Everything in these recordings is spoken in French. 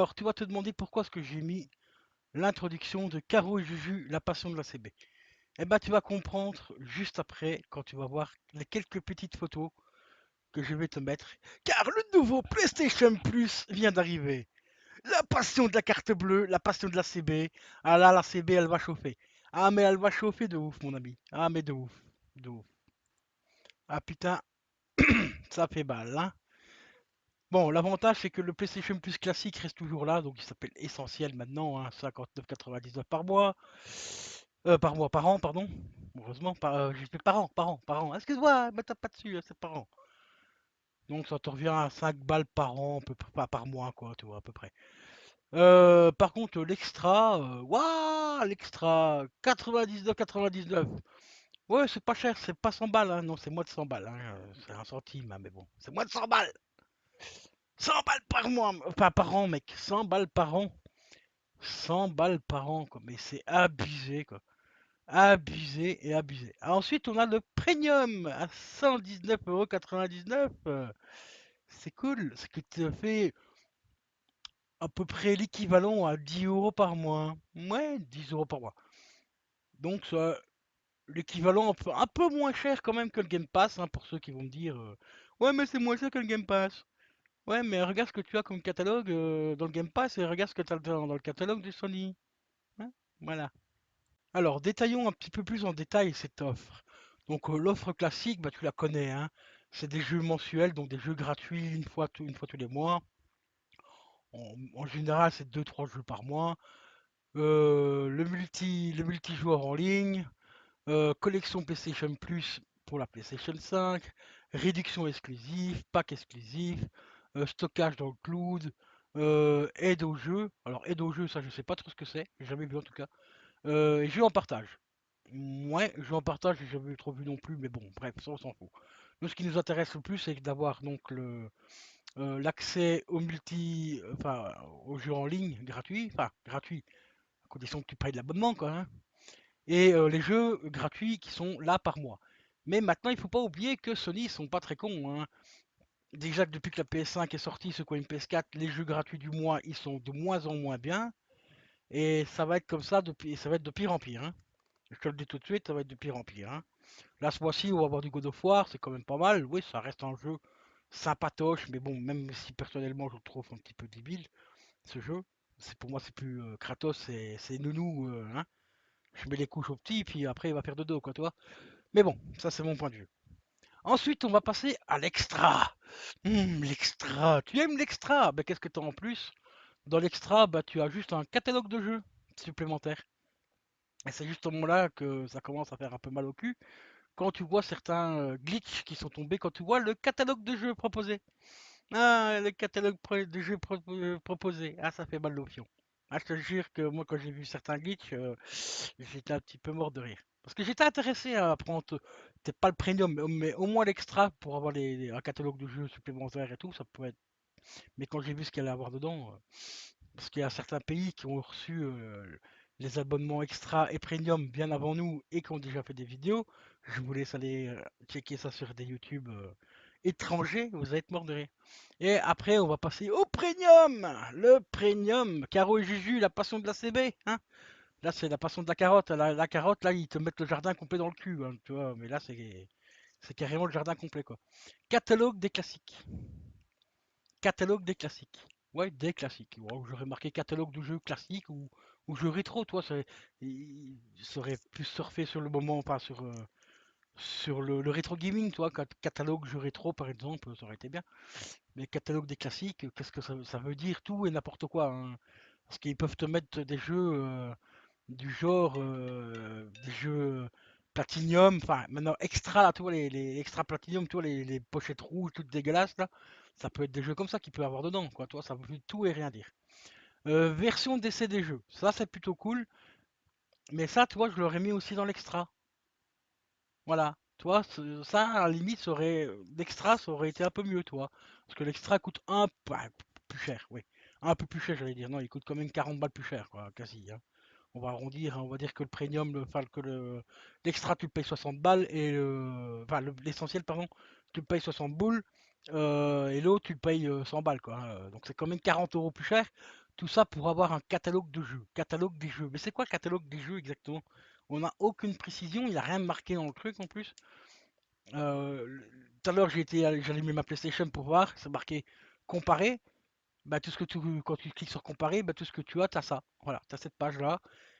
Alors, tu vas te demander pourquoi est-ce que j'ai mis l'introduction de Caro et Juju, la passion de la CB. Eh ben, tu vas comprendre juste après, quand tu vas voir les quelques petites photos que je vais te mettre. Car le nouveau PlayStation Plus vient d'arriver. La passion de la carte bleue, la passion de la CB. Ah là, la CB, elle va chauffer. Ah, mais elle va chauffer de ouf, mon ami. Ah, mais de ouf. De ouf. Ah putain, ça fait balle, hein. Bon, l'avantage, c'est que le PlayStation Plus classique reste toujours là, donc il s'appelle Essentiel maintenant, hein, 59,99 par mois. Par mois, par an, pardon. Heureusement, j'ai fait par an. Excuse-moi, me tape pas dessus, c'est par an. Donc ça te revient à 5 balles par an, pas par mois, quoi, tu vois, à peu près. Par contre, l'extra, waouh, l'extra, 99,99. Ouais, c'est pas cher, c'est pas 100 balles, hein, non, c'est moins de 100 balles, hein, c'est un centime, hein, mais bon, c'est moins de 100 balles. 100 balles par mois, enfin par an, mec, 100 balles par an. 100 balles par an, quoi, mais c'est abusé, quoi. Abusé et abusé. Ensuite, on a le premium à 119,99 €. C'est cool, ce qui te fait à peu près l'équivalent à 10 euros par mois. Ouais, 10 euros par mois. Donc, ça, l'équivalent un peu moins cher quand même que le Game Pass, hein, pour ceux qui vont me dire ouais, mais c'est moins cher que le Game Pass. Ouais, mais regarde ce que tu as comme catalogue dans le Game Pass et regarde ce que tu as dans le catalogue de Sony. Hein, voilà. Alors, détaillons un petit peu plus en détail cette offre. Donc, l'offre classique, bah, tu la connais, hein. C'est des jeux mensuels, donc des jeux gratuits une fois tous les mois. En général, c'est deux trois jeux par mois. Le multijoueur en ligne, collection PlayStation Plus pour la PlayStation 5, réduction exclusive, pack exclusif, stockage dans le cloud, aide au jeu. Alors, aide au jeu, ça, je sais pas trop ce que c'est, j'ai jamais vu en tout cas. Et jeu en partage. Ouais, jeu en partage, j'ai jamais trop vu non plus, mais bon, bref, ça on s'en fout. Nous, ce qui nous intéresse le plus, c'est d'avoir donc l'accès au enfin, aux jeux en ligne gratuit, enfin gratuit, à condition que tu payes de l'abonnement, quoi, hein. Et les jeux gratuits qui sont là par mois. Mais maintenant, il faut pas oublier que Sony, ils sont pas très cons, hein. Déjà que depuis que la PS5 est sortie, ce quoi une PS4, les jeux gratuits du mois, ils sont de moins en moins bien. Et ça va être comme ça, ça va être de pire en pire, hein. Je te le dis tout de suite, ça va être de pire en pire, hein. Là, ce mois-ci, on va avoir du God of War, c'est quand même pas mal. Oui, ça reste un jeu sympatoche, mais bon, même si personnellement je le trouve un petit peu débile, ce jeu, pour moi, c'est plus Kratos, c'est nounou, hein. Je mets les couches au petit, puis après, il va faire dodo, quoi, tu vois. Mais bon, ça, c'est mon point de vue. Ensuite, on va passer à l'extra. L'extra. Tu aimes l'extra? Ben, qu'est-ce que tu as en plus? Dans l'extra, bah, tu as juste un catalogue de jeux supplémentaire. Et c'est justement là que ça commence à faire un peu mal au cul. Quand tu vois certains glitches qui sont tombés, quand tu vois le catalogue de jeux proposés. Ah, le catalogue de jeux proposés. Ah, ça fait mal au fion. Ah, je te jure que moi, quand j'ai vu certains glitches, j'étais un petit peu mort de rire. Parce que j'étais intéressé à prendre, peut-être pas le premium, mais au moins l'extra pour avoir un catalogue de jeux supplémentaires et tout, ça pourrait être. Mais quand j'ai vu ce qu'il allait avoir dedans, parce qu'il y a certains pays qui ont reçu les abonnements extra et premium bien avant nous et qui ont déjà fait des vidéos. Je vous laisse aller checker ça sur des YouTube étrangers, vous allez être mort de rire. Et après, on va passer au premium. Le premium, Caro et Juju, la passion de la CB. Hein, là, c'est la passion de la carotte. La carotte, là, ils te mettent le jardin complet dans le cul, hein, tu vois. Mais là, c'est carrément le jardin complet, quoi. Catalogue des classiques. Catalogue des classiques. Ouais, des classiques. Wow, j'aurais marqué catalogue de jeux classiques ou jeux rétro, toi, ça aurait pu surfer sur le moment, enfin sur le rétro gaming, toi, catalogue jeux rétro par exemple, ça aurait été bien. Mais catalogue des classiques, qu'est-ce que ça veut dire? Tout et n'importe quoi, hein. Parce qu'ils peuvent te mettre des jeux du genre des jeux Platinum, enfin maintenant extra là, tu vois, les extra Platinum, tu vois, les pochettes rouges toutes dégueulasses là, ça peut être des jeux comme ça qu'il peut y avoir dedans, quoi, tu vois, ça veut tout et rien dire. Version d'essai des jeux, ça c'est plutôt cool, mais ça, tu vois, je l'aurais mis aussi dans l'extra. Voilà, tu vois, ça à la limite, l'extra, ça aurait été un peu mieux, toi, parce que l'extra coûte plus cher, oui, un peu plus cher, j'allais dire, non, il coûte quand même 40 balles plus cher, quoi, quasi, hein. On va arrondir, hein, on va dire que le premium, enfin que l'extra tu le payes 60 balles et enfin l'essentiel pardon, tu le payes 60 boules et l'autre tu le payes 100 balles quoi, hein. Donc c'est quand même 40 € plus cher. Tout ça pour avoir un catalogue de jeux, catalogue des jeux. Mais c'est quoi catalogue des jeux exactement? On n'a aucune précision, il n'y a rien marqué dans le truc en plus. Tout à l'heure j'ai allumé ma PlayStation pour voir, c'est marqué comparer. Bah, tout ce que tu, quand tu cliques sur comparer, bah, tout ce que tu as, tu as ça. Voilà, tu as cette page-là.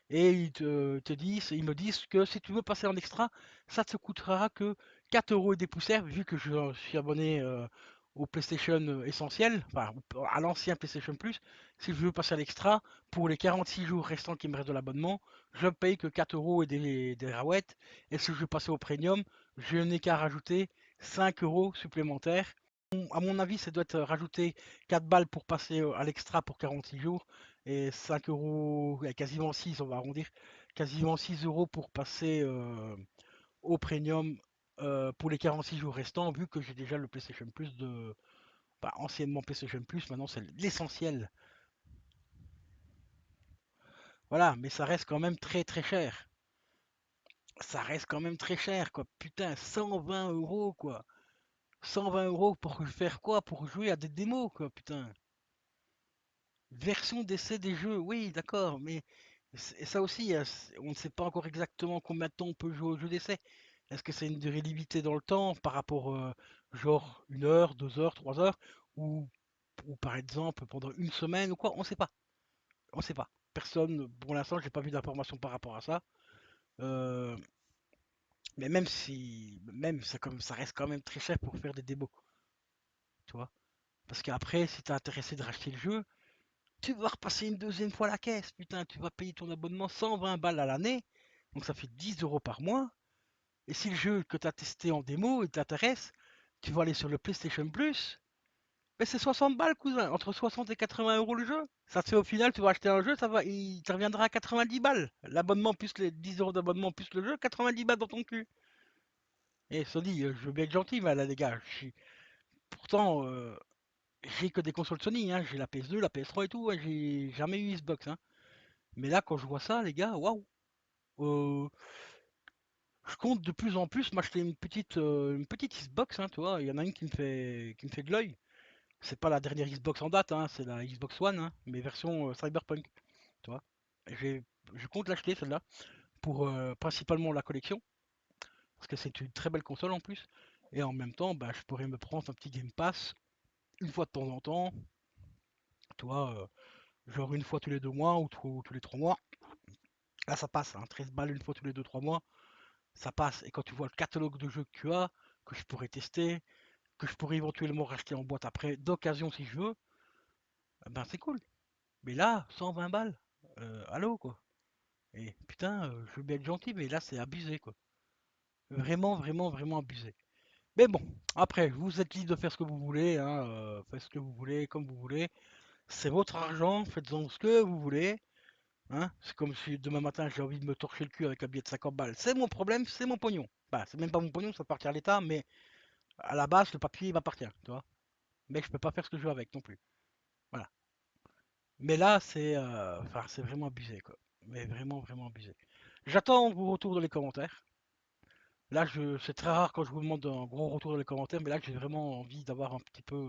Et te disent, ils me disent que si tu veux passer en extra, ça te coûtera que 4 euros et des poussières, vu que je suis abonné au PlayStation Essentiel, enfin à l'ancien PlayStation Plus. Si je veux passer à l'extra, pour les 46 jours restants qui me restent de l'abonnement, je paye que 4 euros et des raouettes. Et si je veux passer au Premium, je n'ai qu'à rajouter 5 euros supplémentaires. À mon avis, ça doit être rajouté 4 balles pour passer à l'extra pour 46 jours et 5 euros, quasiment 6, on va arrondir, quasiment 6 euros pour passer au premium pour les 46 jours restants, vu que j'ai déjà le PlayStation Plus de. Bah, anciennement PlayStation Plus, maintenant c'est l'essentiel. Voilà, mais ça reste quand même très très cher. Ça reste quand même très cher, quoi. Putain, 120 euros, quoi. 120 euros pour faire quoi? Pour jouer à des démos, quoi, putain. Version d'essai des jeux, oui, d'accord, mais ça aussi, on ne sait pas encore exactement combien de temps on peut jouer au jeu d'essai. Est-ce que c'est une durée limitée dans le temps par rapport, genre 1 heure, 2 heures, 3 heures, ou, ou par exemple pendant une semaine ou quoi? On sait pas. On sait pas. Personne, pour l'instant, j'ai pas vu d'informations par rapport à ça. Euh, mais même si, même c'est comme, ça reste quand même très cher pour faire des démos, tu vois. Parce qu'après, si t'es intéressé de racheter le jeu, tu vas repasser une deuxième fois la caisse, putain, tu vas payer ton abonnement 120 balles à l'année, donc ça fait 10 euros par mois. Et si le jeu que tu as testé en démo il t'intéresse, tu vas aller sur le PlayStation Plus, mais c'est 60 balles, cousin, entre 60 et 80 euros le jeu. Ça te fait au final, tu vas acheter un jeu, ça va, il te reviendra à 90 balles. L'abonnement plus les 10 euros d'abonnement plus le jeu, 90 balles dans ton cul. Et Sony, je veux bien être gentil, mais là, les gars, pourtant, j'ai que des consoles Sony, hein. J'ai la PS2, la PS3 et tout, hein. J'ai jamais eu Xbox, hein. Mais là, quand je vois ça, les gars, waouh! Euh, je compte de plus en plus m'acheter une petite Xbox, hein, tu vois. Il y en a une qui me fait de l'œil. C'est pas la dernière Xbox en date, hein, c'est la Xbox One, hein, mais version Cyberpunk, tu vois. Et je compte l'acheter celle-là pour principalement la collection, parce que c'est une très belle console en plus. Et en même temps, bah, je pourrais me prendre un petit Game Pass une fois de temps en temps, tu vois, genre une fois tous les 2 mois ou tous les 3 mois. Là, ça passe, hein, 13 balles une fois tous les 2 3 mois. Ça passe. Et quand tu vois le catalogue de jeux que tu as, que je pourrais tester, que je pourrais éventuellement racheter en boîte après, d'occasion si je veux, ben c'est cool. Mais là, 120 balles, allô quoi. Et putain, je veux bien être gentil, mais là c'est abusé quoi. Vraiment, vraiment, vraiment abusé. Mais bon, après, vous êtes libre de faire ce que vous voulez, hein, faites ce que vous voulez, comme vous voulez. C'est votre argent, faites-en ce que vous voulez. Hein. C'est comme si demain matin j'ai envie de me torcher le cul avec un billet de 50 balles. C'est mon problème, c'est mon pognon. Bah, c'est même pas mon pognon, ça appartient à l'État, mais à la base, le papier il m'appartient, tu vois. Mais je peux pas faire ce que je veux avec non plus. Voilà. Mais là, enfin, c'est vraiment abusé, quoi. Mais vraiment, vraiment abusé. J'attends vos retours dans les commentaires. Là, c'est très rare quand je vous demande un gros retour dans les commentaires, mais là, j'ai vraiment envie d'avoir un petit peu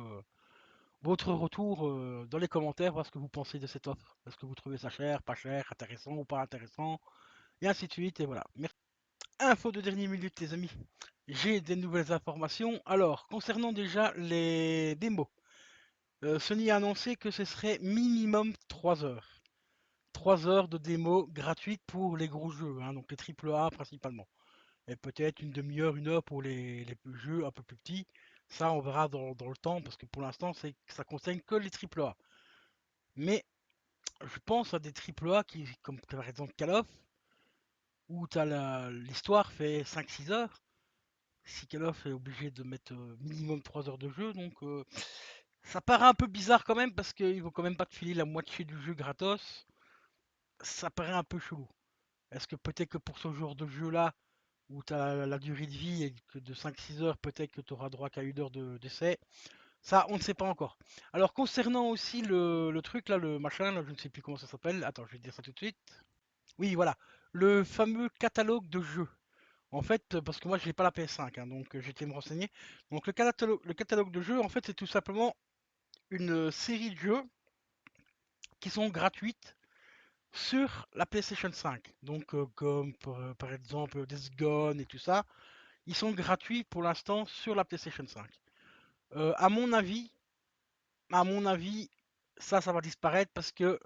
votre retour dans les commentaires, voir ce que vous pensez de cette offre. Est-ce que vous trouvez ça cher, pas cher, intéressant ou pas intéressant, et ainsi de suite, et voilà. Merci. Info de dernière minute, les amis. J'ai des nouvelles informations. Alors, concernant déjà les démos, Sony a annoncé que ce serait minimum 3 heures. 3 heures de démo gratuite pour les gros jeux, hein, donc les triple A principalement. Et peut-être une demi-heure, 1 heure pour les jeux un peu plus petits. Ça, on verra dans le temps, parce que pour l'instant, ça concerne que les triple A. Mais je pense à des triple A comme par exemple Call of, où l'histoire fait 5 6 heures. Si Call of est obligé de mettre minimum 3 heures de jeu, donc ça paraît un peu bizarre quand même, parce qu'ils vont quand même pas te filer la moitié du jeu gratos. Ça paraît un peu chelou. Est-ce que peut-être que pour ce genre de jeu-là, où tu as la durée de vie et que de 5 6 heures, peut-être que tu auras droit qu'à 1 heure d'essai, ça, on ne sait pas encore. Alors, concernant aussi le truc là, le machin, là, je ne sais plus comment ça s'appelle. Attends, je vais te dire ça tout de suite. Oui, voilà. Le fameux catalogue de jeux. En fait, parce que moi, j'ai pas la PS5, hein, donc j'ai été me renseigner. Donc, le catalogue de jeux, en fait, c'est tout simplement une série de jeux qui sont gratuites sur la PlayStation 5. Donc, comme par exemple Days Gone et tout ça, ils sont gratuits pour l'instant sur la PlayStation 5. À mon avis, ça va disparaître parce que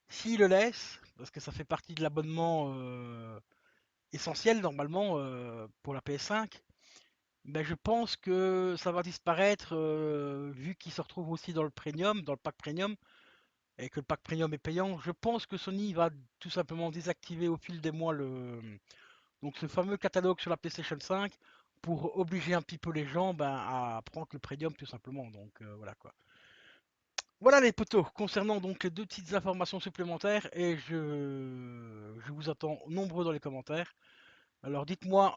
s'ils le laissent, parce que ça fait partie de l'abonnement essentiel normalement pour la PS5, ben je pense que ça va disparaître vu qu'il se retrouve aussi dans le premium, dans le pack premium, et que le pack premium est payant. Je pense que Sony va tout simplement désactiver au fil des mois donc ce fameux catalogue sur la PlayStation 5 pour obliger un petit peu les gens ben, à prendre le premium tout simplement. Donc voilà quoi. Voilà les potos, concernant donc les deux petites informations supplémentaires et je vous attends nombreux dans les commentaires. Alors dites-moi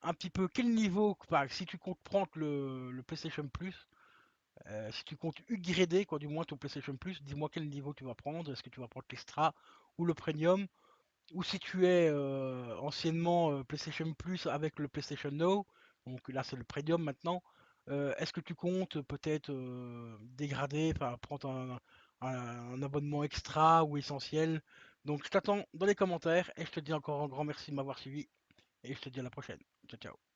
un petit peu quel niveau, enfin, si tu comptes prendre le PlayStation Plus, si tu comptes upgrader quoi du moins ton PlayStation Plus, dis-moi quel niveau tu vas prendre, est-ce que tu vas prendre l'extra ou le premium, ou si tu es anciennement PlayStation Plus avec le PlayStation Now, donc là c'est le premium maintenant, est-ce que tu comptes peut-être dégrader, enfin prendre un abonnement extra ou essentiel? Donc je t'attends dans les commentaires et je te dis encore un grand merci de m'avoir suivi et je te dis à la prochaine. Ciao ciao.